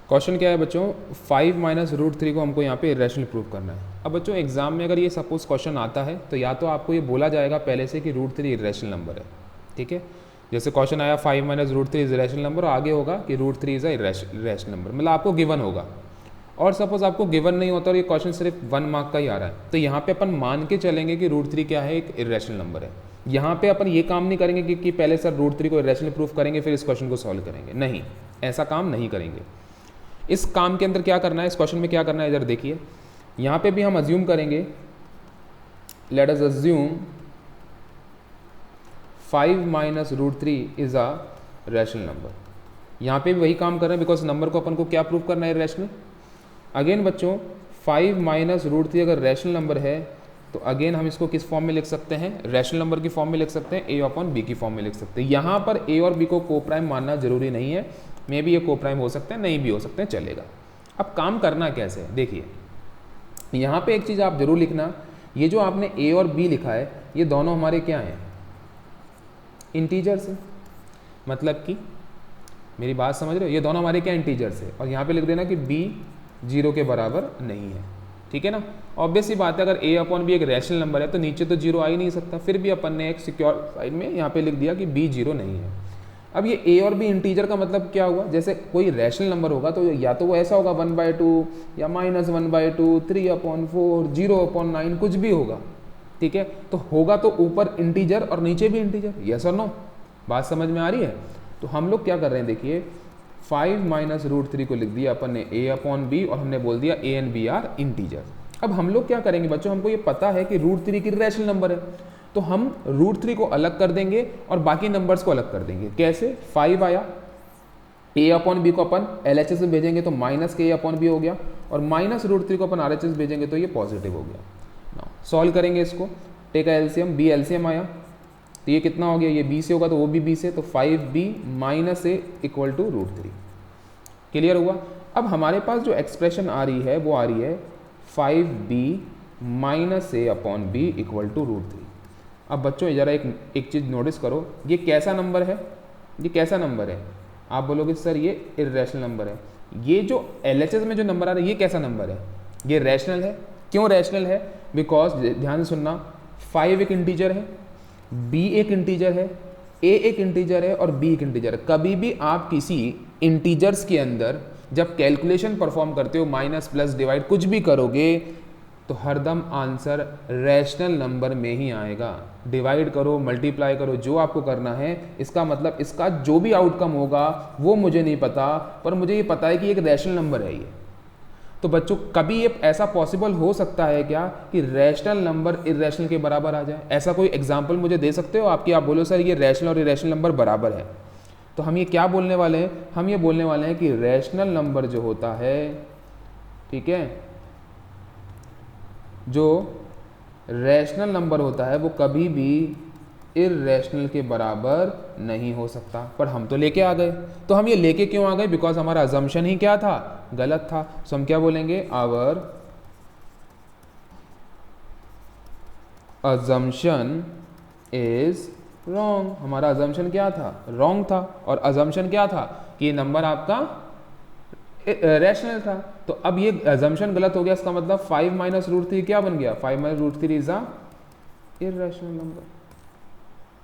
Question क्या है बच्चों, 5 माइनस रूट थ्री को हमको यहाँ पे इरेशनल प्रूव करना है। अब बच्चों एग्जाम में अगर ये सपोज क्वेश्चन आता है तो या तो आपको ये बोला जाएगा पहले से कि रूट थ्री इरेशनल नंबर है, ठीक है। जैसे क्वेश्चन आया 5 minus root three is irrational number, और आगे होगा कि root three is a irrational number, मतलब आपको गिवन होगा। और सपोज आपको गिवन नहीं होता और ये क्वेश्चन सिर्फ 1 मार्क का ही आ रहा है, तो यहाँ पे अपन मान के चलेंगे कि रूट थ्री क्या है, एक इरेशनल नंबर है। यहाँ पे अपन ये काम नहीं करेंगे कि पहले सर रूट थ्री को इरेशनल प्रूफ करेंगे फिर इस क्वेश्चन को सॉल्व करेंगे, नहीं, ऐसा काम नहीं करेंगे। इस काम के अंदर क्या करना है, इस क्वेश्चन में क्या करना है इधर देखिए, यहाँ पे भी हम अज्यूम करेंगे, let us assume 5 minus root three is a rational number. यहाँ पे भी वही काम कर रहे हैं बिकॉज नंबर को अपन को क्या प्रूव करना है, रैशनल। अगेन बच्चों 5 माइनस रूट थ्री अगर रैशनल नंबर है तो अगेन हम इसको किस फॉर्म में लिख सकते हैं, रैशनल नंबर की फॉर्म में लिख सकते हैं, ए अपॉन बी की फॉर्म में लिख सकते हैं। यहाँ पर ए और बी को कोप्राइम मानना जरूरी नहीं है, मे भी ये कोप्राइम हो सकते हैं, नहीं भी हो सकते हैं, चलेगा। अब काम करना कैसे है देखिए, यहाँ पे एक चीज़ आप जरूर लिखना, ये जो आपने ए और बी लिखा है ये दोनों हमारे क्या हैं, इंटीजर्स हैं। मतलब कि मेरी बात समझ रहे हो, ये दोनों हमारे क्या इंटीजर्स है, और यहाँ पे लिख देना कि बी 0 के बराबर नहीं है, ठीक है ना। ऑब्वियस सी बात है, अगर ए अपॉन बी एक रैशनल नंबर है तो नीचे तो 0 आ ही नहीं सकता, फिर भी अपन ने एक सिक्योर साइड में यहाँ पे लिख दिया कि बी 0 नहीं है। अब ये ए और बी इंटीजर का मतलब क्या हुआ, जैसे कोई रैशनल नंबर होगा तो या तो वो ऐसा होगा 1/2 या -1/2, 3/4, 0/9, कुछ भी होगा, ठीक है। तो होगा तो ऊपर इंटीजर और नीचे भी इंटीजर, यस और नो, बात समझ में आ रही है। तो हम लोग क्या कर रहे हैं देखिए, 5 माइनस रूट थ्री को लिख दिया अपन ने ए अपॉन बी, और हमने बोल दिया a and b are integer. अब हम लोग क्या करेंगे बच्चों, हमको ये पता है कि रूट थ्री की रैशनल नंबर है, तो हम रूट थ्री को अलग कर देंगे और बाकी नंबर्स को अलग कर देंगे। कैसे, 5 आया, ए अपॉन बी को अपन LHS में भेजेंगे तो माइनस के ए अपॉन बी हो गया, और माइनस रूट थ्री को अपन RHS भेजेंगे तो ये पॉजिटिव हो गया। सॉल्व करेंगे इसको, टेक एलसीएम, बी एलसीएम आया तो ये कितना हो गया, ये बी से होगा तो वो भी बी से, तो 5b minus a equal to root three. Clear हुआ। अब हमारे पास जो एक्सप्रेशन आ रही है वो आ रही है 5b minus a upon b equal to root three. अब बच्चों ज़रा एक चीज़ नोटिस करो, ये कैसा नंबर है, ये कैसा नंबर है, आप बोलोगे सर ये इर्रेशनल नंबर है। ये जो LHS में जो नंबर आ रहा है ये कैसा नंबर है, ये रैशनल है। क्यों रैशनल है, बिकॉज ध्यान से सुनना, 5 एक इंटीजर है, b एक इंटीजर है, a एक इंटीजर है और b एक इंटीजर है। कभी भी आप किसी इंटीजर्स के अंदर जब कैलकुलेशन परफॉर्म करते हो, माइनस प्लस डिवाइड कुछ भी करोगे तो हरदम आंसर रैशनल नंबर में ही आएगा। डिवाइड करो, मल्टीप्लाई करो, जो आपको करना है, इसका मतलब इसका जो भी आउटकम होगा वो मुझे नहीं पता, पर मुझे ये पता है कि एक रैशनल नंबर है ये। तो बच्चों कभी ये ऐसा पॉसिबल हो सकता है क्या कि रैशनल नंबर इर्रेशनल के बराबर आ जाए, ऐसा कोई एग्जाम्पल मुझे दे सकते हो आपकी, आप बोलो सर ये रैशनल और इर्रेशनल नंबर बराबर है। तो हम ये क्या बोलने वाले हैं, हम ये बोलने वाले हैं कि रैशनल नंबर जो होता है, ठीक है, जो रैशनल नंबर होता है वो कभी भी इर्रेशनल के बराबर नहीं हो सकता। पर हम तो लेके आ गए, तो हम ये लेके क्यों आ गए, बिकॉज हमारा अजम्पशन ही क्या था, गलत था। सो हम क्या बोलेंगे, आवर अजम्पशन इज रॉन्ग। हमारा अजम्पशन क्या था, रॉन्ग था, और अजम्पशन क्या था कि ये नंबर आपका रैशनल था। तो अब ये अजम्पशन गलत हो गया, इसका मतलब 5 माइनस रूट थ्री क्या बन गया, 5 minus root three is a irrational number.